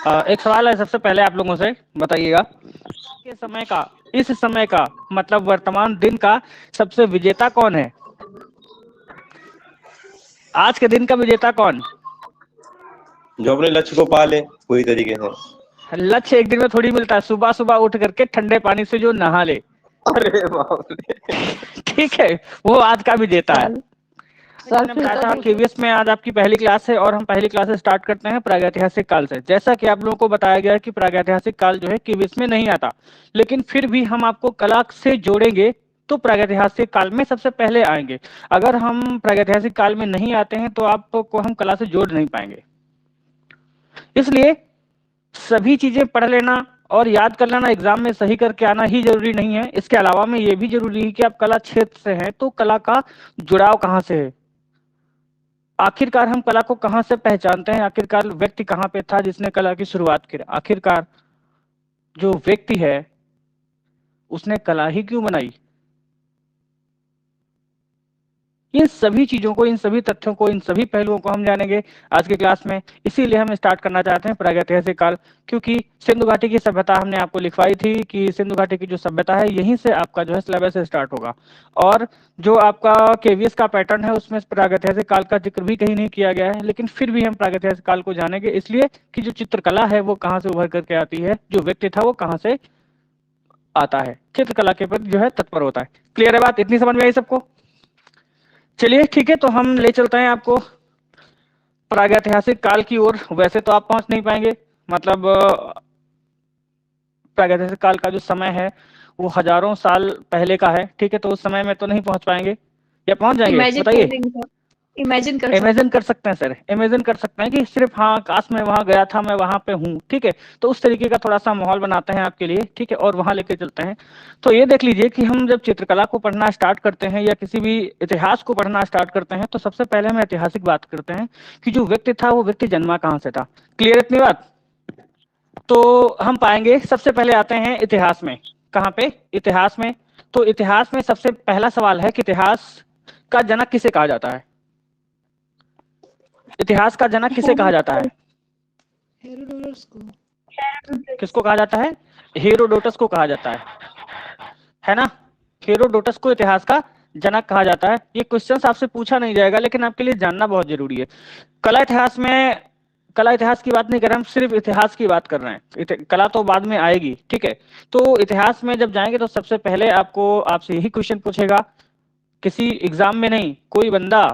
एक सवाल है सबसे पहले आप लोगों से, बताइएगा के समय का, इस समय का मतलब वर्तमान दिन का सबसे विजेता कौन है? आज के दिन का विजेता कौन? जो अपने लक्ष्य को पा ले पूरी तरीके से। लक्ष्य एक दिन में थोड़ी मिलता है, सुबह सुबह उठ करके ठंडे पानी से जो नहा ले, अरे बाप रे। ठीक है, वो आज का विजेता है। सर मैंने बताया था केवीएस में आज आपकी पहली क्लास है और हम पहली क्लास से स्टार्ट करते हैं प्रागैतिहासिक काल से। जैसा कि आप लोगों को बताया गया कि प्रागैतिहासिक काल जो है केवीएस में नहीं आता, लेकिन फिर भी हम आपको कला से जोड़ेंगे तो प्रागैतिहासिक काल में सबसे पहले आएंगे। अगर हम प्रागैतिहासिक काल में नहीं आते हैं तो आपको हम कला से जोड़ नहीं पाएंगे। इसलिए सभी चीजें पढ़ लेना और याद कर लेना, एग्जाम में सही करके आना ही जरूरी नहीं है। इसके अलावा में ये भी जरूरी है कि आप कला क्षेत्र से हैं तो कला का जुड़ाव कहाँ से है, आखिरकार हम कला को कहां से पहचानते हैं, आखिरकार व्यक्ति कहां पे था जिसने कला की शुरुआत की, आखिरकार जो व्यक्ति है उसने कला ही क्यों बनाई। इन सभी चीजों को, इन सभी तथ्यों को, इन सभी पहलुओं को हम जानेंगे आज की क्लास में। इसीलिए हम स्टार्ट करना चाहते हैं प्रागैतिहासिक काल, क्योंकि सिंधु घाटी की सभ्यता हमने आपको लिखवाई थी कि सिंधु घाटी की जो सभ्यता है यहीं से आपका जो है सिलेबस स्टार्ट होगा। और जो आपका केवीएस का पैटर्न है उसमें प्रागैतिहासिक काल का जिक्र भी कहीं नहीं किया गया है, लेकिन फिर भी हम प्रागैतिहासिक काल को जानेंगे, इसलिए कि जो चित्रकला है वो कहाँ से उभर करके आती है, जो व्यक्ति था वो कहाँ से आता है, चित्रकला के प्रति जो है तत्पर होता है। क्लियर है बात, इतनी समझ में आई सबको? चलिए ठीक है, तो हम ले चलते हैं आपको प्रागैतिहासिक काल की ओर। वैसे तो आप पहुंच नहीं पाएंगे, मतलब प्रागैतिहासिक काल का जो समय है वो हजारों साल पहले का है, ठीक है, तो उस समय में तो नहीं पहुंच पाएंगे, या पहुंच जाएंगे बताइए? इमेजिन कर सकते हैं सर, इमेजिन कर सकते हैं कि सिर्फ हाँ काश मैं वहां गया था, मैं वहां पे हूँ, ठीक है, तो उस तरीके का थोड़ा सा माहौल बनाते हैं आपके लिए, ठीक है, और वहां लेके चलते हैं। तो ये देख लीजिए कि हम जब चित्रकला को पढ़ना स्टार्ट करते हैं या किसी भी इतिहास को पढ़ना स्टार्ट करते हैं तो सबसे पहले हम ऐतिहासिक बात करते हैं कि जो व्यक्ति था वो व्यक्ति जन्मा कहाँ से था। क्लियर इतनी बात? तो हम पाएंगे सबसे पहले आते हैं इतिहास में। कहाँ पे? इतिहास में। तो इतिहास में सबसे पहला सवाल है कि इतिहास का जनक किसे कहा जाता है? इतिहास का जनक किसे कहा जाता है? हेरोडोटस को। किसको कहा जाता है? हेरोडोटस को कहा जाता है ना? हेरोडोटस को इतिहास का जनक कहा जाता है। ये क्वेश्चन आपसे पूछा नहीं जाएगा, लेकिन आपके लिए जानना बहुत जरूरी है। कला इतिहास में, कला इतिहास की बात नहीं कर रहे हम, सिर्फ इतिहास की बात कर रहे हैं, कला तो बाद में आएगी, ठीक है। तो इतिहास में जब जाएंगे तो सबसे पहले आपसे यही क्वेश्चन पूछेगा, किसी एग्जाम में नहीं, कोई बंदा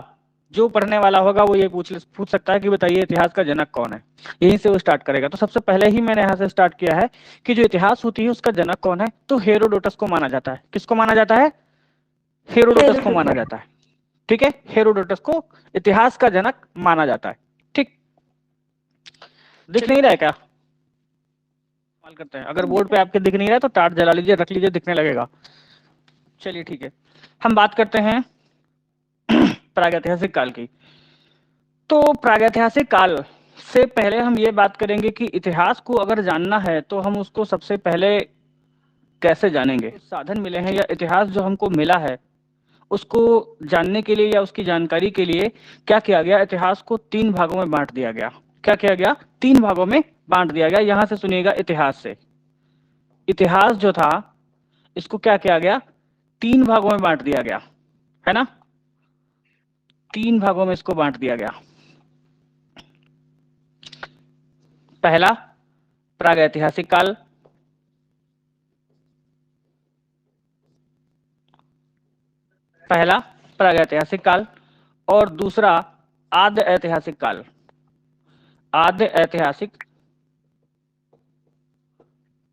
जो पढ़ने वाला होगा वो ये पूछ सकता है कि बताइए इतिहास का जनक कौन है, यहीं से वो स्टार्ट करेगा। तो सबसे पहले ही मैंने यहाँ से स्टार्ट किया है कि जो इतिहास होती है उसका जनक कौन है, तो हेरोडोटस को माना जाता है। किसको माना जाता है? हेरोडोटस को माना जाता है, ठीक है, हेरोडोटस को इतिहास का जनक माना जाता है। ठीक, दिख नहीं रहा है क्या? सवाल करते हैं, अगर बोर्ड पे आपके दिख नहीं रहा है तो टार्च जला लीजिए, रख लीजिए, दिखने लगेगा। चलिए ठीक है, हम बात करते हैं प्रागैतिहासिक काल की। तो प्रागैतिहासिक काल से पहले हम ये बात करेंगे कि इतिहास को अगर जानना है तो हम उसको सबसे पहले कैसे जानेंगे, साधन मिले हैं या इतिहास जो हमको मिला है उसको जानने के लिए या उसकी जानकारी के लिए क्या किया गया, इतिहास को 3 भागों में बांट दिया गया। क्या किया गया? 3 भागों में बांट दिया गया। यहां से सुनिएगा, इतिहास से, इतिहास जो था इसको क्या किया गया? 3 भागों में बांट दिया गया, है ना? 3 भागों में इसको बांट दिया गया। पहला प्रागैतिहासिक काल, पहला प्रागैतिहासिक काल, और दूसरा आद्य ऐतिहासिक काल, आद्य ऐतिहासिक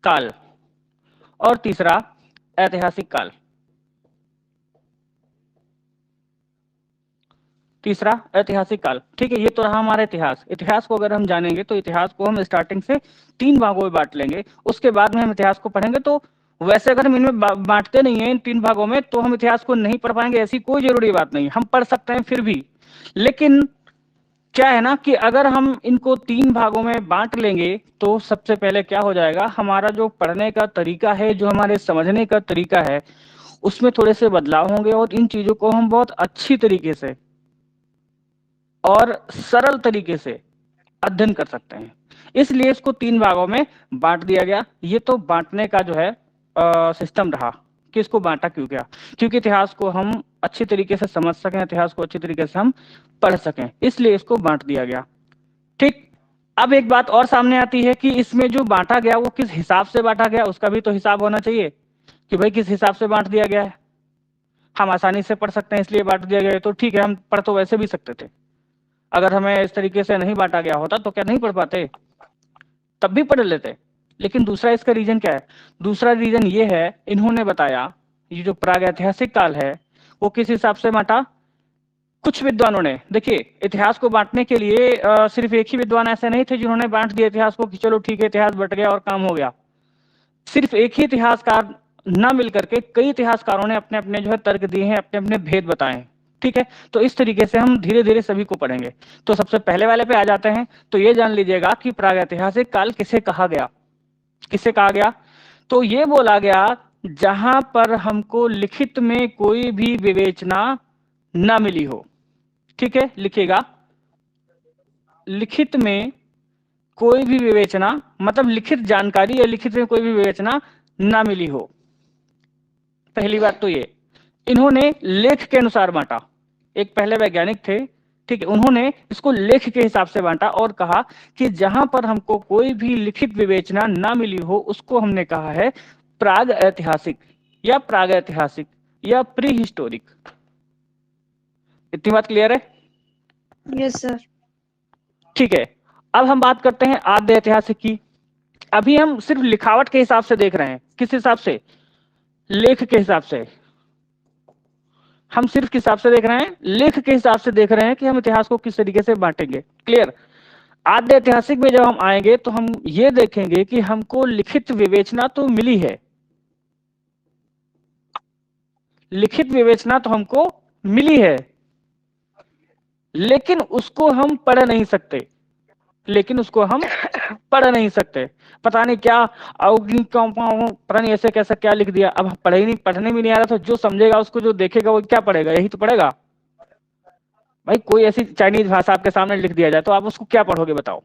काल, और तीसरा ऐतिहासिक काल, तीसरा ऐतिहासिक काल। ठीक है, ये तो रहा हमारा इतिहास। इतिहास को अगर हम जानेंगे तो इतिहास को हम स्टार्टिंग से 3 भागों में बांट लेंगे, उसके बाद में हम इतिहास को पढ़ेंगे। तो वैसे अगर हम इनमें बांटते नहीं है इन 3 भागों में तो हम इतिहास को नहीं पढ़ पाएंगे, ऐसी कोई जरूरी बात नहीं, हम पढ़ सकते हैं फिर भी। लेकिन क्या है ना कि अगर हम इनको 3 भागों में बांट लेंगे तो सबसे पहले क्या हो जाएगा, हमारा जो पढ़ने का तरीका है, जो हमारे समझने का तरीका है, उसमें थोड़े से बदलाव होंगे और इन चीजों को हम बहुत अच्छी तरीके से और सरल तरीके से अध्ययन कर सकते हैं। इसलिए इसको 3 भागों में बांट दिया गया। ये तो बांटने का जो है सिस्टम रहा कि इसको बांटा क्यों गया, क्योंकि इतिहास को हम अच्छी तरीके से समझ सकें, इतिहास को अच्छी तरीके से हम पढ़ सकें, इसलिए इसको बांट दिया गया। ठीक, अब एक बात और सामने आती है कि इसमें जो बांटा गया वो किस हिसाब से बांटा गया, उसका भी तो हिसाब होना चाहिए कि भाई किस हिसाब से बांट दिया गया है। हम आसानी से पढ़ सकते हैं इसलिए बांट दिया गया है, तो ठीक है, हम पढ़ तो वैसे भी सकते थे। अगर हमें इस तरीके से नहीं बांटा गया होता तो क्या नहीं पढ़ पाते, तब भी पढ़ लेते। लेकिन दूसरा इसका रीजन क्या है, दूसरा रीजन ये है, इन्होंने बताया ये जो प्रागैतिहासिक काल है वो किस हिसाब से बांटा। कुछ विद्वानों ने, देखिए इतिहास को बांटने के लिए सिर्फ एक ही विद्वान ऐसे नहीं थे जिन्होंने बांट दिया इतिहास को कि चलो ठीक है इतिहास बट गया और काम हो गया। सिर्फ एक ही इतिहासकार ना मिलकर के कई इतिहासकारों ने अपने अपने जो है तर्क दिए हैं, अपने अपने भेद बताए हैं। ठीक है, तो इस तरीके से हम धीरे धीरे सभी को पढ़ेंगे। तो सबसे पहले वाले पे आ जाते हैं। तो ये जान लीजिएगा कि प्रागैतिहासिक काल किसे कहा गया, किसे कहा गया। तो ये बोला गया जहां पर हमको लिखित में कोई भी विवेचना ना मिली हो। ठीक है, लिखिएगा, लिखित में कोई भी विवेचना, मतलब लिखित जानकारी या लिखित में कोई भी विवेचना ना मिली हो। पहली बात तो ये, इन्होंने लेख के अनुसार बांटा। एक पहले वैज्ञानिक थे, ठीक है, उन्होंने इसको लेख के हिसाब से बांटा और कहा कि जहां पर हमको कोई भी लिखित विवेचना ना मिली हो उसको हमने कहा है प्राग ऐतिहासिक या प्रागैतिहासिक या प्री हिस्टोरिक। इतनी बात क्लियर है? Yes sir. ठीक है, अब हम बात करते हैं आद्य ऐतिहासिक की। अभी हम सिर्फ लिखावट के हिसाब से देख रहे हैं। किस हिसाब से? लेख के हिसाब से। हम सिर्फ किस हिसाब से देख रहे हैं? लेख के हिसाब से देख रहे हैं कि हम इतिहास को किस तरीके से बांटेंगे। क्लियर? आद्य ऐतिहासिक में जब हम आएंगे तो हम ये देखेंगे कि हमको लिखित विवेचना तो मिली है, लिखित विवेचना तो हमको मिली है, लेकिन उसको हम पढ़ नहीं सकते, लेकिन उसको हम पढ़ नहीं सकते। पता नहीं क्या पता नहीं ऐसे कैसा क्या लिख दिया। अब पढ़े ही नहीं, पढ़ने भी नहीं आ रहा, तो जो समझेगा उसको, जो देखेगा वो क्या पढ़ेगा? यही तो पढ़ेगा भाई। कोई ऐसी चाइनीज भाषा आपके सामने लिख दिया जाए तो आप उसको क्या पढ़ोगे बताओ?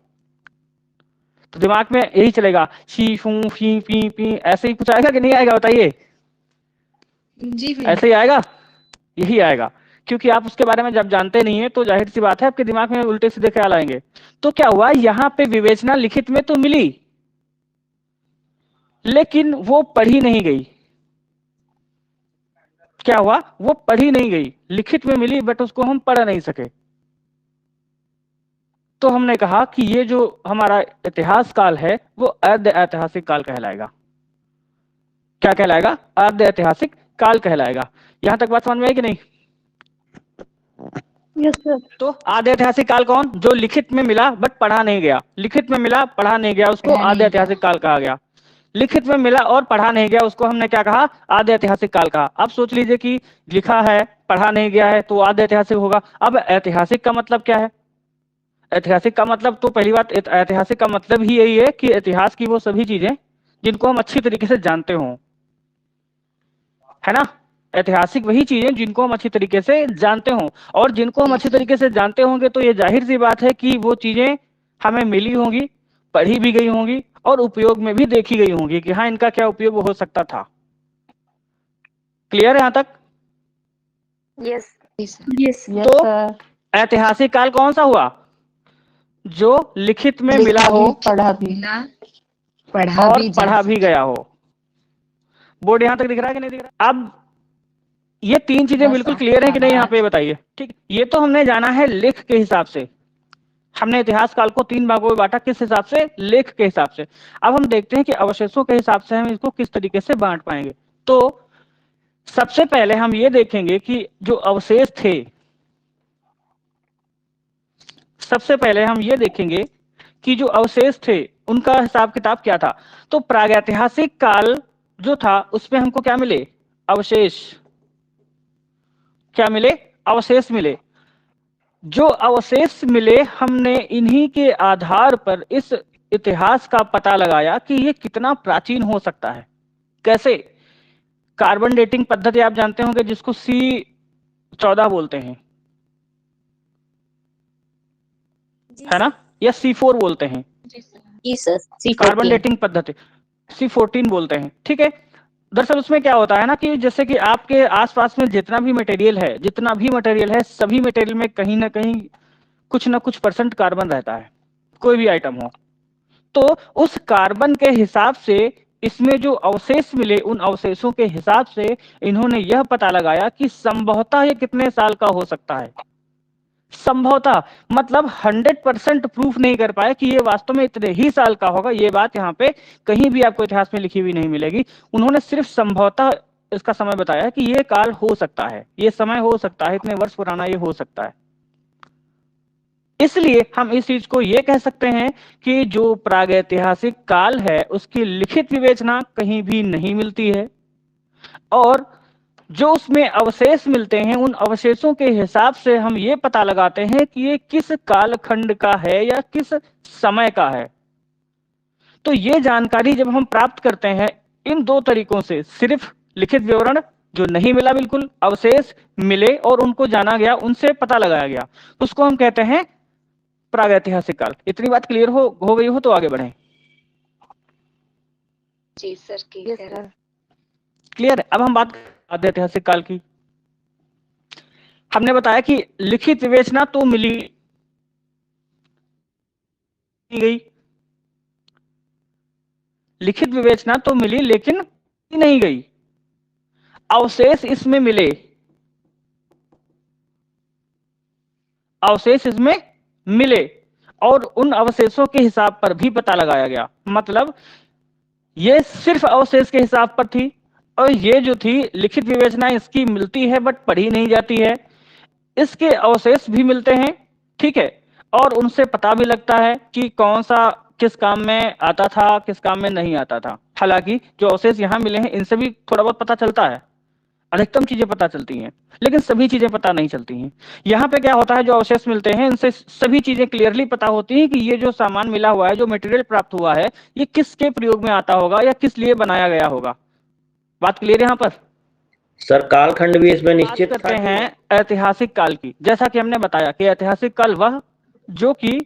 तो दिमाग में यही चलेगा, शी फू फी पी पी, ऐसे ही कुछ आएगा कि नहीं आएगा बताइए? जी ऐसे ही आएगा, यही आएगा, क्योंकि आप उसके बारे में जब जानते नहीं है तो जाहिर सी बात है आपके दिमाग में उल्टे सीधे ख्याल आएंगे। तो क्या हुआ, यहाँ पे विवेचना लिखित में तो मिली लेकिन वो पढ़ी नहीं गई। क्या हुआ? वो पढ़ी नहीं गई, लिखित में मिली बट उसको हम पढ़ नहीं सके। तो हमने कहा कि ये जो हमारा इतिहास काल है वो आद्य ऐतिहासिक काल कहलाएगा। क्या कहलाएगा? आद्य ऐतिहासिक काल कहलाएगा। यहां तक बात समझ में आई कि नहीं? Yes sir. तो आद्य ऐतिहासिक काल कौन? जो लिखित में मिला बट पढ़ा नहीं गया। लिखित में मिला, पढ़ा नहीं गया, उसको आद्य ऐतिहासिक काल कहा गया। लिखित में मिला और पढ़ा नहीं गया, उसको हमने क्या कहा? आद्य ऐतिहासिक काल कहा। अब सोच लीजिए कि लिखा है, पढ़ा नहीं गया है, तो आद्य ऐतिहासिक होगा। अब ऐतिहासिक का मतलब क्या है? ऐतिहासिक का मतलब तो पहली बात, ऐतिहासिक का मतलब ही यही है कि इतिहास की वो सभी चीजें जिनको हम अच्छी तरीके से जानते हों, है ना? ऐतिहासिक वही चीजें जिनको हम अच्छी तरीके से जानते हों, और जिनको हम अच्छी तरीके से जानते होंगे तो ये जाहिर सी बात है कि वो चीजें हमें मिली होंगी, पढ़ी भी गई होंगी और उपयोग में भी देखी गई होंगी कि हाँ इनका क्या उपयोग हो सकता था। क्लियर है यहां तक? यस यस तो ऐतिहासिक काल कौन सा हुआ? जो लिखित में मिला हो, पढ़ा भी और पढ़ा भी गया हो। बोर्ड यहां तक दिख रहा है कि नहीं दिख रहा? अब ये तीन चीजें बिल्कुल क्लियर है कि नहीं यहाँ पे बताइए। ठीक, ये तो हमने जाना है लेख के हिसाब से। हमने इतिहास काल को 3 भागों में बांटा, किस हिसाब से? लेख के हिसाब से। अब हम देखते हैं कि अवशेषों के हिसाब से हम इसको किस तरीके से बांट पाएंगे। तो सबसे पहले हम ये देखेंगे कि जो अवशेष थे, सबसे पहले हम ये देखेंगे कि जो अवशेष थे उनका हिसाब किताब क्या था। तो प्रागैतिहासिक काल जो था उसमें हमको क्या मिले? अवशेष। क्या मिले? अवशेष मिले। जो अवशेष मिले हमने इन्हीं के आधार पर इस इतिहास का पता लगाया कि ये कितना प्राचीन हो सकता है। कैसे? कार्बन डेटिंग पद्धति आप जानते होंगे जिसको C14 बोलते हैं, है ना, या C4 बोलते हैं। जी सर, कार्बन C14। डेटिंग पद्धति C14 बोलते हैं, ठीक है। दरअसल उसमें क्या होता है ना कि जैसे कि आपके आसपास में जितना भी मटेरियल है सभी मटेरियल में कहीं ना कहीं कुछ ना कुछ % कार्बन रहता है, कोई भी आइटम हो। तो उस कार्बन के हिसाब से इसमें जो अवशेष मिले, उन अवशेषों के हिसाब से इन्होंने यह पता लगाया कि संभवतः ये कितने साल का हो सकता है। संभवतः मतलब 100% प्रूफ नहीं कर पाए कि ये वास्तव में इतने ही साल का होगा। ये बात यहाँ पे कहीं भी आपको इतिहास में लिखी हुई नहीं मिलेगी। उन्होंने सिर्फ संभवतः इसका समय बताया कि ये काल हो सकता है, ये समय हो सकता है, इतने वर्ष पुराना ये हो सकता है। इसलिए हम इस चीज को ये कह सकते हैं कि जो प्रागैतिहासिक काल है उसकी लिखित विवेचना कहीं भी नहीं मिलती है, और जो उसमें अवशेष मिलते हैं उन अवशेषों के हिसाब से हम ये पता लगाते हैं कि ये किस कालखंड का है या किस समय का है। तो ये जानकारी जब हम प्राप्त करते हैं इन दो तरीकों से, सिर्फ लिखित विवरण जो नहीं मिला, बिल्कुल अवशेष मिले और उनको जाना गया, उनसे पता लगाया गया, उसको हम कहते हैं प्रागैतिहासिक काल। इतनी बात क्लियर हो गई हो तो आगे बढ़ें। जी सर, Yes, sir. क्लियर है। अब हम बात आद्य ऐतिहासिक काल की। हमने बताया कि लिखित विवेचना तो मिली गई, लिखित विवेचना तो मिली लेकिन नहीं गई, अवशेष इसमें मिले, अवशेष इसमें मिले और उन अवशेषों के हिसाब पर भी पता लगाया गया। मतलब ये सिर्फ अवशेष के हिसाब पर थी, और ये जो थी लिखित विवेचना इसकी मिलती है बट पढ़ी नहीं जाती है, इसके अवशेष भी मिलते हैं, ठीक है, और उनसे पता भी लगता है कि कौन सा किस काम में आता था, किस काम में नहीं आता था। हालांकि जो अवशेष यहाँ मिले हैं इनसे भी थोड़ा बहुत पता चलता है, अधिकतम चीजें पता चलती हैं, लेकिन सभी चीजें पता नहीं चलती हैं। यहाँ पे क्या होता है, जो अवशेष मिलते हैं इनसे सभी चीजें क्लियरली पता होती हैं कि ये जो सामान मिला हुआ है, जो मटेरियल प्राप्त हुआ है, ये किसके प्रयोग में आता होगा या किस लिए बनाया गया होगा। बात क्लियर है यहाँ पर? सर कालखंड भी इसमें निश्चित करते हैं ऐतिहासिक काल की। जैसा कि हमने बताया कि ऐतिहासिक काल वह जो कि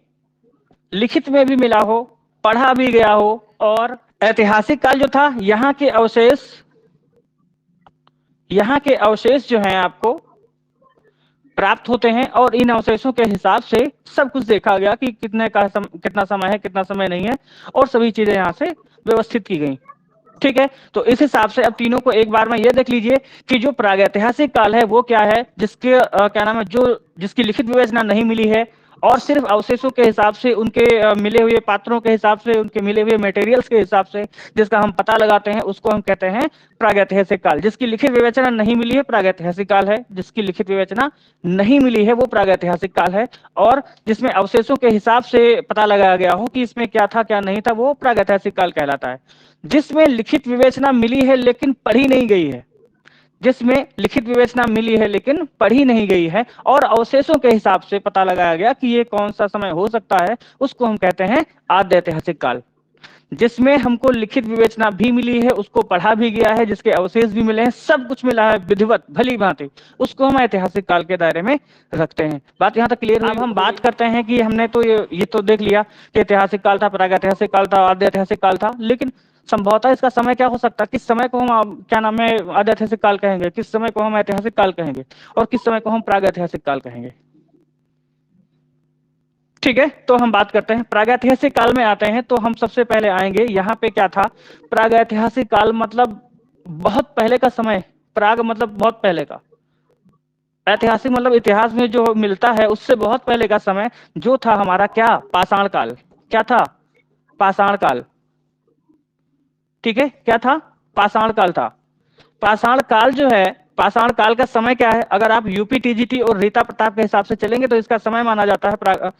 लिखित में भी मिला हो, पढ़ा भी गया हो, और ऐतिहासिक काल जो था यहाँ के अवशेष जो हैं आपको प्राप्त होते हैं, और इन अवशेषों के हिसाब से सब कुछ देखा गया कि कितना समय है, कितना समय नहीं है, और सभी चीजें यहाँ से व्यवस्थित की गई। ठीक है, तो इस हिसाब से अब तीनों को एक बार में ये देख लीजिए कि जो प्रागैतिहासिक काल है वो क्या है, जिसके क्या नाम है, जो जिसकी लिखित विवेचना नहीं मिली है और सिर्फ अवशेषों के हिसाब से, उनके मिले हुए पात्रों के हिसाब से, उनके मिले हुए मटेरियल्स के हिसाब से जिसका हम पता लगाते हैं, उसको हम कहते हैं प्रागैतिहासिक काल। जिसकी लिखित विवेचना नहीं मिली है प्रागैतिहासिक काल है, जिसकी लिखित विवेचना नहीं मिली है वो प्रागैतिहासिक काल है, और जिसमें अवशेषों के हिसाब से पता लगाया गया हो कि इसमें क्या था क्या नहीं था वो प्रागैतिहासिक काल कहलाता है। जिसमें लिखित विवेचना मिली है लेकिन पढ़ी नहीं गई है, जिसमें लिखित विवेचना मिली है लेकिन पढ़ी नहीं गई है और अवशेषों के हिसाब से पता लगाया गया कि ये कौन सा समय हो सकता है, उसको हम कहते हैं आद्य ऐतिहासिक काल। जिसमें हमको लिखित विवेचना भी मिली है, उसको पढ़ा भी गया है, जिसके अवशेष भी मिले हैं, सब कुछ मिला है विधिवत भली भांति, उसको हम ऐतिहासिक काल के दायरे में रखते हैं। बात यहाँ तक क्लियर है? अब हम बात करते हैं कि हमने तो ये तो देख लिया कि ऐतिहासिक काल था, प्रागैतिहासिक काल था, आद्य ऐतिहासिक काल था, लेकिन संभवतः इसका समय क्या हो सकता है, किस समय को हम क्या नाम है आद्य ऐतिहासिक काल कहेंगे, किस समय को हम ऐतिहासिक काल कहेंगे, और किस समय को हम प्रागैतिहासिक काल कहेंगे। ठीक है, तो हम बात करते हैं प्रागैतिहासिक काल में आते हैं। तो हम सबसे पहले आएंगे यहाँ पे क्या था, प्रागैतिहासिक काल मतलब बहुत पहले का समय, प्राग मतलब बहुत पहले का, ऐतिहासिक मतलब इतिहास में जो मिलता है उससे बहुत पहले का समय जो था हमारा क्या, पाषाण काल। क्या था? पाषाण काल। ठीक है, क्या था? पाषाण काल था। पाषाण काल जो है, पाषाण काल का समय क्या है, अगर आप यूपी टीजीटी और रीता प्रताप के हिसाब से चलेंगे तो इसका समय माना जाता है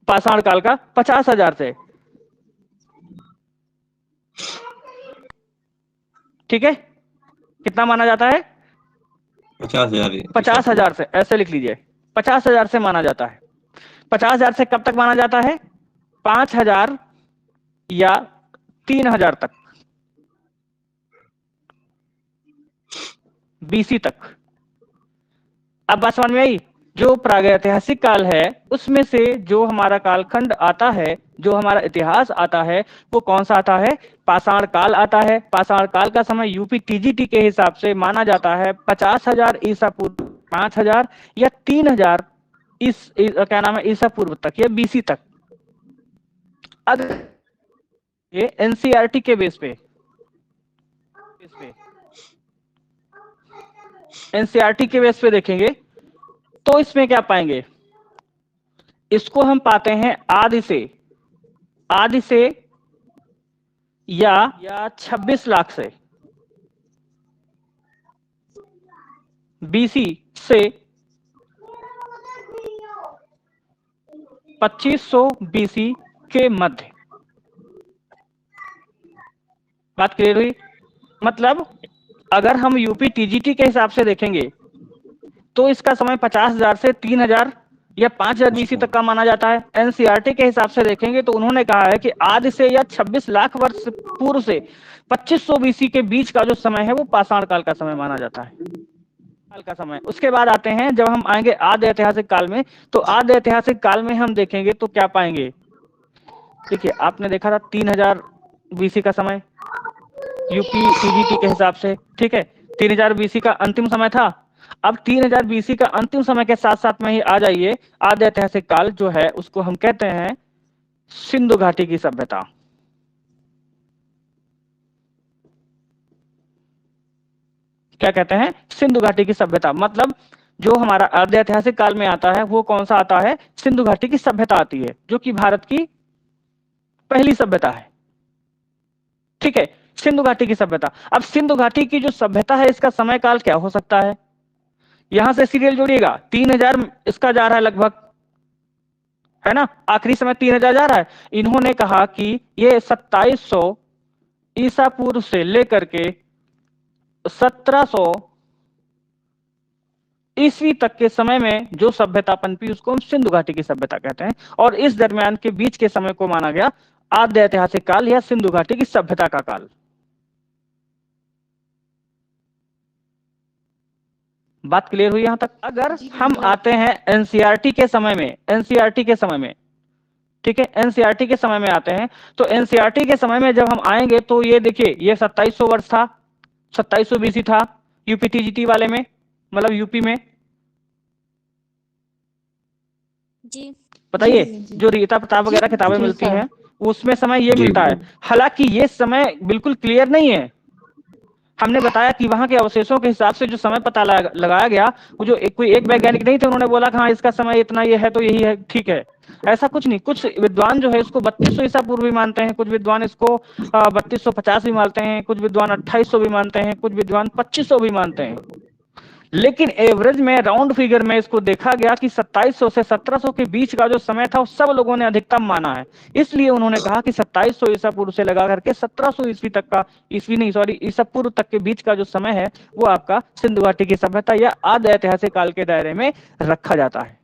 पाषाण काल का 50,000 से। ठीक है, कितना माना जाता है? 50,000। 50,000 से, ऐसे लिख लीजिए, 50,000 से माना जाता है। 50,000 से कब तक माना जाता है? 5,000 या 3,000 तक, BC तक। अब बात समझ में आई? जो प्रागैतिहासिक काल है उसमें से जो हमारा कालखंड आता है, जो हमारा इतिहास आता है, वो कौन सा आता है? पाषाण काल आता है। पाषाण काल का समय यूपी टीजीटी के हिसाब से माना जाता है 50,000 ईसा पूर्व, 5,000 या 3,000 क्या नाम है, ईसा पूर्व तक या बीसी तक। अगर ये एनसीईआरटी के बेस पे एनसीईआरटी के बेस पे देखेंगे तो इसमें क्या पाएंगे? इसको हम पाते हैं आदि से या 26 लाख से, बीसी से 2500 बीसी के मध्य। बात क्लियर हुई? मतलब अगर हम यूपी टीजीटी के हिसाब से देखेंगे तो इसका समय 50,000 से 3,000 या 5,000 बीसी तक का माना जाता है। एनसीईआरटी के हिसाब से देखेंगे तो उन्होंने कहा है कि आदि से या 26 लाख वर्ष पूर्व से 2500 बीसी के बीच का जो समय है वो पाषाण काल का समय माना जाता है, काल का समय। उसके बाद आते हैं, जब हम आएंगे आद्य ऐतिहासिक काल में, तो आद्य ऐतिहासिक काल में हम देखेंगे तो क्या पाएंगे? देखिए, आपने देखा था 3,000 बीसी का समय यूपी टीजीटी के हिसाब से, ठीक है, 3,000 बीसी का अंतिम समय था। अब 3,000 बीसी का अंतिम समय के साथ साथ में ही आ जाइए आद्य ऐतिहासिक काल जो है उसको हम कहते हैं सिंधु घाटी की सभ्यता। क्या कहते हैं? सिंधु घाटी की सभ्यता। मतलब जो हमारा आद्य ऐतिहासिक काल में आता है वो कौन सा आता है? सिंधु घाटी की सभ्यता आती है, जो कि भारत की पहली सभ्यता है। ठीक है, सिंधु घाटी की सभ्यता। अब सिंधु घाटी की जो सभ्यता है इसका समय काल क्या हो सकता है? यहां से सीरियल जोड़िएगा, 3,000 इसका जा रहा है लगभग, है ना, आखिरी समय 3,000 जा रहा है। इन्होंने कहा कि ये 2700 ईसा पूर्व से लेकर के 1700 ईस्वी तक के समय में जो सभ्यता पनपी उसको हम सिंधु घाटी की सभ्यता कहते हैं, और इस दरमियान के बीच के समय को माना गया आद्य ऐतिहासिक काल या सिंधु घाटी की सभ्यता का काल। बात क्लियर हुई यहां तक? अगर हम आते हैं एनसीईआरटी के समय में, ठीक है, एनसीईआरटी के समय में आते हैं, तो एनसीईआरटी के समय में जब हम आएंगे तो ये देखिए, ये 2700 वर्ष था, 2700 बीसी था यूपी टीजीटी वाले में, मतलब यूपी में। जी बताइए, जो रीता प्रताप वगैरह किताबें मिलती हैं उसमें समय ये मिलता है। हालांकि ये समय बिल्कुल क्लियर नहीं है। हमने बताया कि वहां के अवशेषों के हिसाब से जो समय पता लगाया गया, वो जो कोई एक वैज्ञानिक नहीं थे, उन्होंने बोला कि हाँ इसका समय इतना ये है तो यही है, ठीक है, ऐसा कुछ नहीं। कुछ विद्वान जो है इसको 3200 ईसा पूर्व भी मानते हैं, कुछ विद्वान इसको 3250 भी मानते हैं, कुछ विद्वान 2800 भी मानते हैं, कुछ विद्वान 2500 भी मानते हैं। लेकिन एवरेज में, राउंड फिगर में इसको देखा गया कि 2700 से 1700 के बीच का जो समय था वो सब लोगों ने अधिकतम माना है। इसलिए उन्होंने कहा कि 2700 ईसा पूर्व से लगा करके 1700 ईस्वी तक का, ईसा पूर्व तक के बीच का जो समय है वो आपका सिंधु घाटी की सभ्यता या आद्य ऐतिहासिक काल के दायरे में रखा जाता है।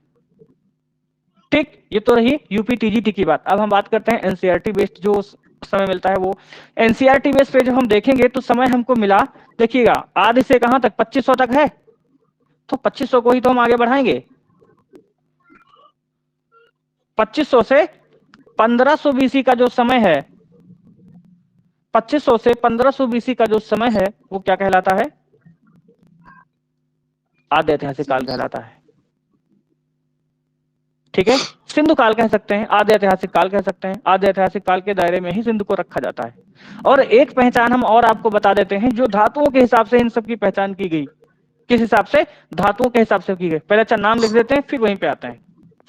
ठीक, ये तो रही यूपी टीजीटी की बात। अब हम बात करते हैं एनसीईआरटी बेस्ड जो समय मिलता है वो। एनसीईआरटी बेस्ड पे जब हम देखेंगे तो समय हमको मिला, देखिएगा, आदि से कहां तक? 2500 तक है, तो 2500 को ही तो हम आगे बढ़ाएंगे। 2500 से 1500 बीसी का जो समय है, 2500 से 1500 बीसी का जो समय है वो क्या कहलाता है? आद्य ऐतिहासिक काल कहलाता है। ठीक है, सिंधु काल कह सकते हैं, आद्य ऐतिहासिक काल कह सकते हैं। आद्य ऐतिहासिक काल के दायरे में ही सिंधु को रखा जाता है। और एक पहचान हम और आपको बता देते हैं, जो धातुओं के हिसाब से इन सब की पहचान की गई। किस हिसाब से? धातुओं के हिसाब से की गई। पहले अच्छा नाम लिख देते हैं, फिर वहीं पे आते हैं।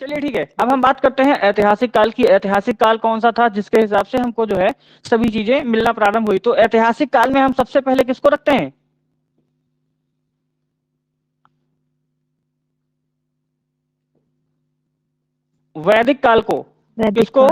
चलिए ठीक है, अब हम बात करते हैं ऐतिहासिक काल की। ऐतिहासिक काल कौन सा था जिसके हिसाब से हमको जो है सभी चीजें मिलना प्रारंभ हुई? तो ऐतिहासिक काल में हम सबसे पहले किसको रखते हैं? वैदिक काल को। किसको?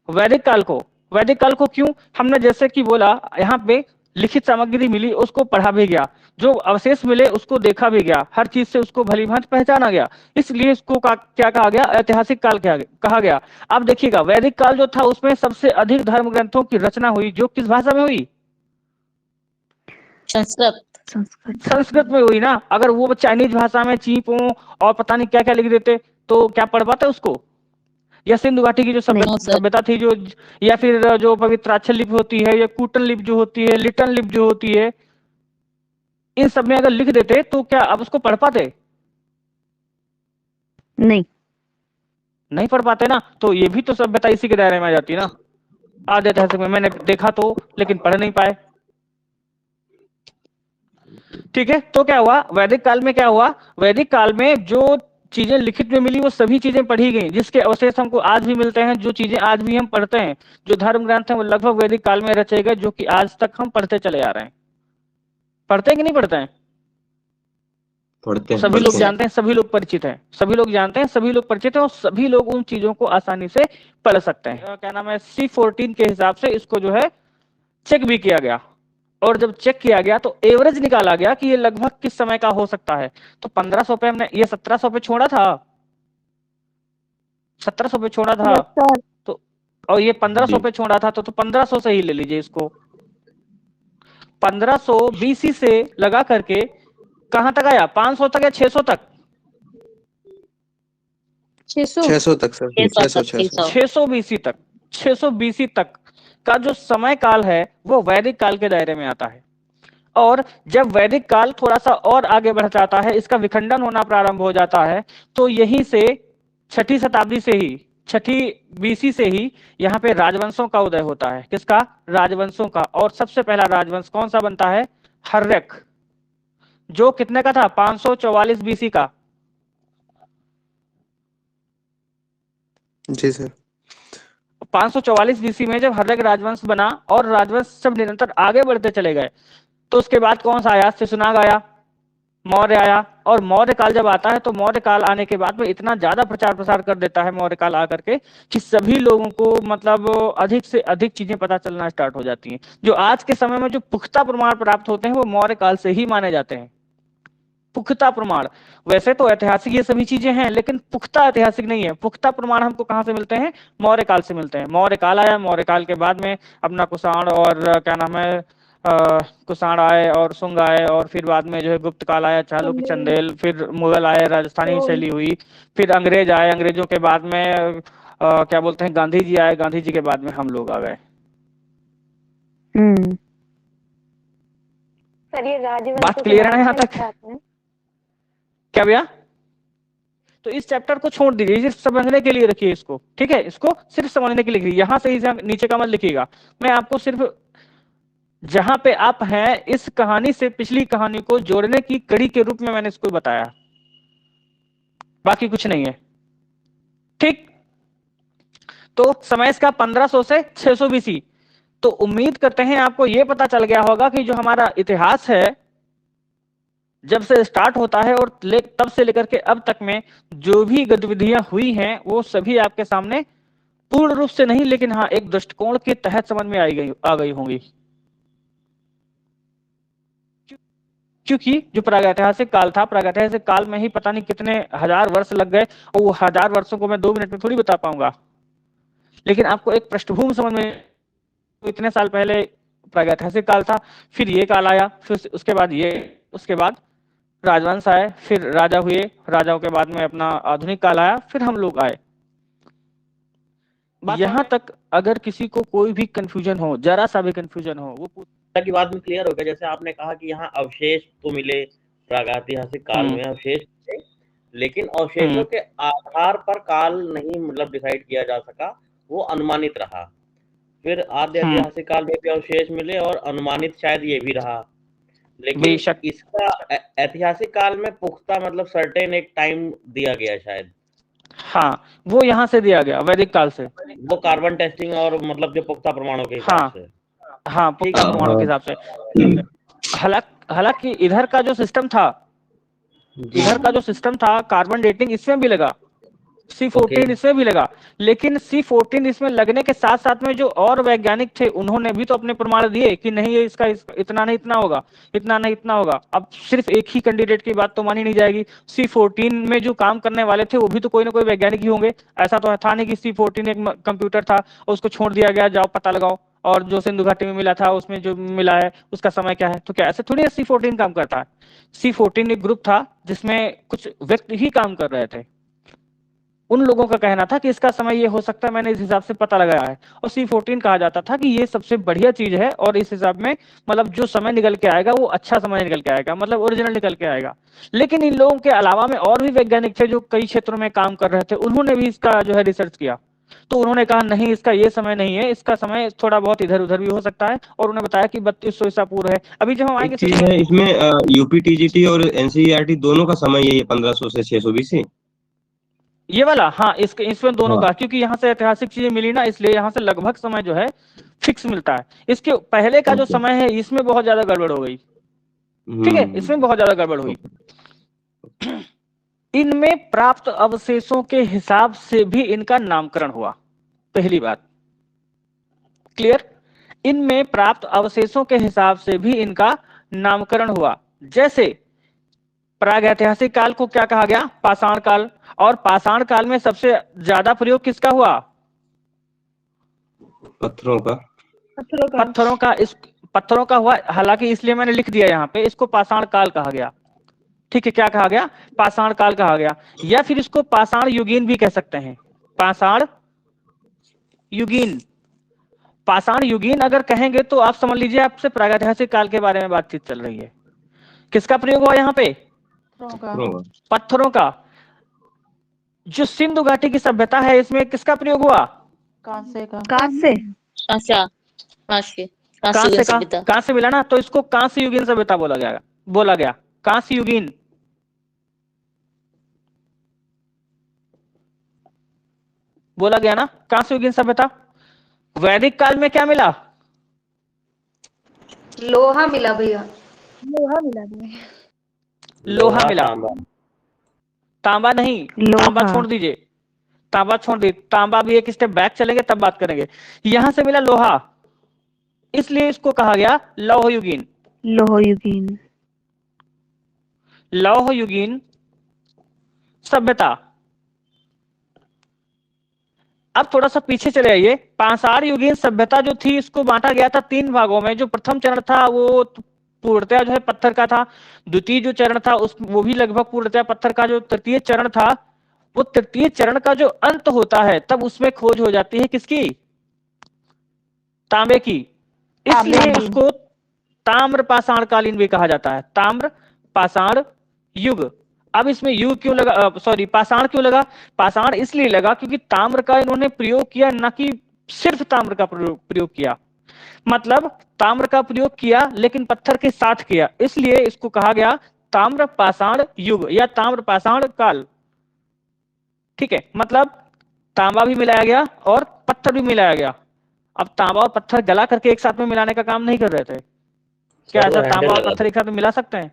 वैदिक काल को। वैदिक काल को क्यों? हमने जैसे कि बोला, यहाँ पे लिखित सामग्री मिली, उसको पढ़ा भी गया, जो अवशेष मिले उसको देखा भी गया, हर चीज से उसको भलीभांति पहचाना गया, इसलिए इसको क्या कहा गया? ऐतिहासिक काल कहा गया। अब देखिएगा, वैदिक काल जो था उसमें सबसे अधिक धर्म ग्रंथों की रचना हुई, जो किस भाषा में हुई? संस्कृत। संस्कृत में हुई ना। अगर वो चाइनीज भाषा में चीपो और पता नहीं क्या क्या लिख देते तो क्या पढ़ पाते उसको? या सिंधु घाटी की जो सभ्यता थी, जो या फिर जो पवित्राक्षर लिपि होती है, या कूटन लिपि जो होती है, लिटन लिपि जो होती है, इन सब में अगर लिख देते तो क्या आप उसको पढ़ पाते? नहीं पढ़ पाते ना। तो ये भी तो सभ्यता इसी के दायरे में आ जाती है ना। आधे ऐतिहासिक में मैंने देखा तो, लेकिन पढ़ नहीं पाए। ठीक है, तो क्या हुआ वैदिक काल में? क्या हुआ वैदिक काल में? जो चीजें लिखित में मिली वो सभी चीजें पढ़ी गई, जिसके अवशेष हमको आज भी मिलते हैं। जो चीजें आज भी हम पढ़ते हैं, जो धर्म ग्रंथ हैं, वो लगभग वैदिक काल में रचे गए, जो कि आज तक हम पढ़ते चले आ रहे हैं। पढ़ते हैं कि नहीं पढ़ते हैं? पढ़ते हैं, सभी लोग जानते हैं, सभी लोग परिचित हैं, सभी लोग जानते हैं, सभी लोग परिचित हैं, और सभी लोग उन चीजों को आसानी से पढ़ सकते हैं। क्या नाम है, C14 के हिसाब से इसको जो है चेक भी किया गया, और जब चेक किया गया तो एवरेज निकाला गया कि ये लगभग किस समय का हो सकता है। तो 1500 पे हमने ये 1700 पे छोड़ा था, 1700 पे छोड़ा था तो, और ये 1500 पे छोड़ा था तो 1500 से ही ले लीजिए इसको। 1500 BC से लगा करके कहां तक आया? 500 तक या 600 तक? 600 तक सर, 600 BC तक। 600 BC तक का जो समय काल है वो वैदिक काल के दायरे में आता है। और जब वैदिक काल थोड़ा सा और आगे बढ़ जाता है, इसका विखंडन होना प्रारंभ हो जाता है, तो यहीं से 6ठी शताब्दी से ही, 6ठी BC से ही यहाँ पे राजवंशों का उदय होता है। किसका? राजवंशों का। और सबसे पहला राजवंश कौन सा बनता है? हर्यक, जो कितने का था? 544 BC का। जी सर। 544 BC में जब हर्यक राजवंश बना, और राजवंश सब निरंतर आगे बढ़ते चले गए, तो उसके बाद कौन सा आया? शिशुनाग आया, मौर्य आया। और मौर्य काल जब आता है तो मौर्य काल आने के बाद में इतना ज्यादा प्रचार प्रसार कर देता है मौर्य काल आकर के, कि सभी लोगों को मतलब अधिक से अधिक चीजें पता चलना स्टार्ट हो जाती हैं। जो आज के समय में जो पुख्ता प्रमाण प्राप्त होते हैं वो मौर्य काल से ही माने जाते हैं। पुख्ता प्रमाण, वैसे तो ऐतिहासिक ये सभी चीजें हैं, लेकिन पुख्ता ऐतिहासिक नहीं है। पुख्ता प्रमाण हमको कहां से मिलते हैं? मौर्य काल से मिलते हैं। मौर्य काल आया, मौर्य काल के बाद में अपना कुषाण और क्या नाम है, कुषाण आए और शुंग आए, और फिर बाद में जो है गुप्त काल आया, चालुक्य, चंदेल, फिर मुगल आए, राजस्थानी शैली हुई, फिर अंग्रेज आए, अंग्रेजों के बाद में क्या बोलते हैं, गांधी जी आए, गांधी जी के बाद में हम लोग आ गए। सर ये राजवंश बात क्लियर है ना यहाँ तक? क्या भैया? तो इस चैप्टर को छोड़ दीजिए, सिर्फ समझने के लिए रखिए इसको, ठीक है? इसको सिर्फ समझने के लिए लिखिए, यहाँ से ही नीचे का मत लिखिएगा। मैं आपको सिर्फ जहां पे आप हैं इस कहानी से पिछली कहानी को जोड़ने की कड़ी के रूप में मैंने इसको बताया, बाकी कुछ नहीं है, ठीक? तो समय इसका 1500 से 600 BC। तो उम्मीद करते हैं आपको ये पता चल गया होगा कि जो हमारा इतिहास है, जब से स्टार्ट होता है और तब से लेकर के अब तक में जो भी गतिविधियां हुई हैं, वो सभी आपके सामने पूर्ण रूप से नहीं, लेकिन हाँ एक दृष्टिकोण के तहत समझ में आ गई होंगी। क्योंकि जो प्रागैतिहासिक काल था, प्रागैतिहासिक काल में ही पता नहीं कितने हजार वर्ष लग गए, और वो हजार वर्षों को मैं 2 मिनट में थोड़ी बता पाऊंगा। लेकिन आपको एक पृष्ठभूमि समझ में, इतने साल पहले प्रागैतिहासिक काल था, फिर ये काल आया, फिर उसके बाद ये, उसके बाद राजवंश आए, फिर राजा हुए, राजाओं के बाद में अपना आधुनिक काल आया, फिर हम लोग आए। यहाँ तक अगर किसी को कोई भी कंफ्यूजन हो, जरा सा भी कंफ्यूजन हो, वो की बात में क्लियर हो गया। जैसे आपने कहा कि यहाँ अवशेष तो मिले प्रागैतिहासिक काल में, अवशेष थे, लेकिन अवशेषों के आधार पर काल नहीं मतलब डिसाइड किया जा सका, वो अनुमानित रहा। फिर आद्य ऐतिहासिक काल में भी अवशेष मिले और अनुमानित शायद ये भी रहा, लेकिन इसका ऐतिहासिक काल में पुख्ता मतलब सर्टेन एक टाइम दिया गया शायद। हाँ, वो यहाँ से दिया गया वैदिक काल से, वो कार्बन टेस्टिंग और मतलब जो पुख्ता प्रमाणों के हिसाब से। हाँ, पुख्ता प्रमाणों के हिसाब से। हालांकि इधर का जो सिस्टम था, कार्बन डेटिंग इसमें भी लगा, C14 इसमें भी लगा, लेकिन C14 इसमें लगने के साथ साथ में जो और वैज्ञानिक थे उन्होंने भी तो अपने प्रमाण दिए कि नहीं ये इसका इतना नहीं इतना होगा, इतना नहीं इतना होगा। अब सिर्फ एक ही कैंडिडेट की बात तो मानी नहीं जाएगी। C14 में जो काम करने वाले थे वो भी तो कोई ना कोई वैज्ञानिक ही होंगे। ऐसा तो था नहीं कि C14 एक कंप्यूटर था और उसको छोड़ दिया गया, जाओ पता लगाओ। और जो सिंधु घाटी में मिला था उसमें जो मिला है उसका समय क्या है। तो क्या ऐसे थोड़ी C14 काम करता है। C14 एक ग्रुप था जिसमें कुछ व्यक्ति ही काम कर रहे थे। उन लोगों का कहना था कि इसका समय ये हो सकता है, मैंने इस हिसाब से पता लगाया है, और C14 कहा जाता था कि ये सबसे बढ़िया चीज है और इस हिसाब में मतलब जो समय निकल के आएगा वो अच्छा समय निकल के आएगा, मतलब ओरिजिनल निकल के आएगा। लेकिन इन लोगों के अलावा में और भी वैज्ञानिक थे जो कई क्षेत्रों में काम कर रहे थे, उन्होंने भी इसका जो है रिसर्च किया। तो उन्होंने कहा नहीं, इसका ये समय नहीं है, इसका समय थोड़ा बहुत इधर उधर भी हो सकता है, और उन्होंने बताया कि 3200 ईसा पूर्व है। अभी जब हम आएंगे चीज है इसमें यूपीटीजीटी और एनसीईआरटी दोनों का समय यही है 1500 से 620 ही। ये वाला, हाँ, इसमें दोनों का, क्योंकि यहाँ से ऐतिहासिक चीजें मिली ना, इसलिए यहाँ से लगभग समय जो है फिक्स मिलता है। इसके पहले का जो समय है इसमें बहुत ज्यादा गड़बड़ हो गई, ठीक है, इसमें बहुत ज्यादा गड़बड़ हुई। इनमें प्राप्त अवशेषों के हिसाब से भी इनका नामकरण हुआ, पहली बात, क्लियर। इनमें प्राप्त अवशेषों के हिसाब से भी इनका नामकरण हुआ। जैसे प्रागैतिहासिक काल को क्या कहा गया? पाषाण काल। और पाषाण काल में सबसे ज्यादा प्रयोग किसका हुआ? पत्थरों का। पत्थरों का हुआ। हालांकि इसलिए मैंने लिख दिया यहाँ पे, इसको पाषाण काल कहा गया, ठीक है। क्या कहा गया? पाषाण काल कहा गया, या फिर इसको पाषाण युगीन भी कह सकते हैं। पाषाण युगीन, पाषाण युगीन अगर कहेंगे तो आप समझ लीजिए आपसे प्रागैतिहासिक काल के बारे में बातचीत चल रही है। किसका प्रयोग हुआ यहाँ पे? पत्थरों का। जो सिंधु घाटी की सभ्यता है इसमें किसका प्रयोग हुआ? कांसे का। कांसे मिला ना, तो इसको कांस्य युगीन सभ्यता बोला गया। कांस्य युगीन, बोला गया ना, कांस्य युगीन सभ्यता। वैदिक काल में क्या मिला? लोहा मिला भैया। लोहा मिला। तांबा नहीं, तांबा छोड़ दीजिए, तांबा भी एक स्टेप बैक चलेंगे तब बात करेंगे। यहां से मिला लोहा, इसलिए इसको कहा गया लौह युगीन सभ्यता। अब थोड़ा सा पीछे चले आइए। पाषाण युगीन सभ्यता जो थी इसको बांटा गया था 3 भागों में। जो प्रथम चरण था वो पूर्णतया जो है पत्थर का था। द्वितीय जो चरण था वो भी लगभग पूर्णतया पत्थर का। जो तृतीय चरण था, वो तृतीय चरण का जो अंत होता है तब उसमें खोज हो जाती है किसकी? तांबे की। इसलिए उसको ताम्र पाषाण कालीन भी कहा जाता है, ताम्र पाषाण युग। अब इसमें युग क्यों लगा, पाषाण क्यों लगा? पाषाण इसलिए लगा क्योंकि ताम्र का इन्होंने प्रयोग किया, न कि सिर्फ ताम्र का प्रयोग किया। मतलब ताम्र का प्रयोग किया लेकिन पत्थर के साथ किया, इसलिए इसको कहा गया ताम्र पाषाण युग या ताम्र पाषाण काल, ठीक है। मतलब तांबा भी मिलाया गया और पत्थर भी मिलाया गया। अब तांबा और पत्थर गला करके एक साथ में मिलाने का काम नहीं कर रहे थे क्या? ऐसा तांबा और पत्थर एक साथ में मिला सकते हैं?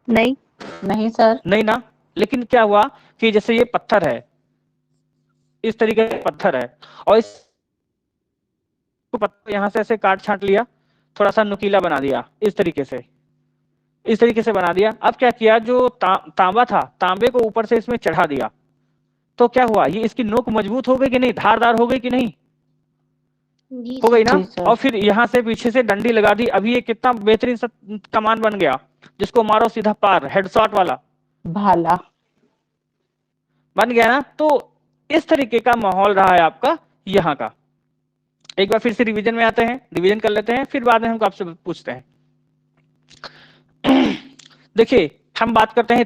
नहीं सर, नहीं ना। लेकिन क्या हुआ कि जैसे ये पत्थर है, इस तरीके का पत्थर है, और इस पत्थर यहां से ऐसे काट छांट लिया, थोड़ा सा नुकीला बना दिया, इस तरीके से बना दिया। अब क्या किया, जो तांबा था, तांबे को ऊपर से इसमें चढ़ा दिया, तो क्या हुआ, ये इसकी नोक मजबूत हो गई कि नहीं? धारदार हो गई कि नहीं? हो गई ना। और फिर यहाँ से पीछे से डंडी लगा दी। अभी ये कितना बेहतरीन कमान बन गया, जिसको मारो सीधा पार, हेडशॉट वाला भाला बन गया ना। तो इस तरीके का माहौल रहा है आपका यहाँ का। एक बार फिर से रिवीजन में आते हैं, रिवीजन कर लेते हैं, फिर बाद में हम आपसे पूछते हैं। देखिए, हम बात करते हैं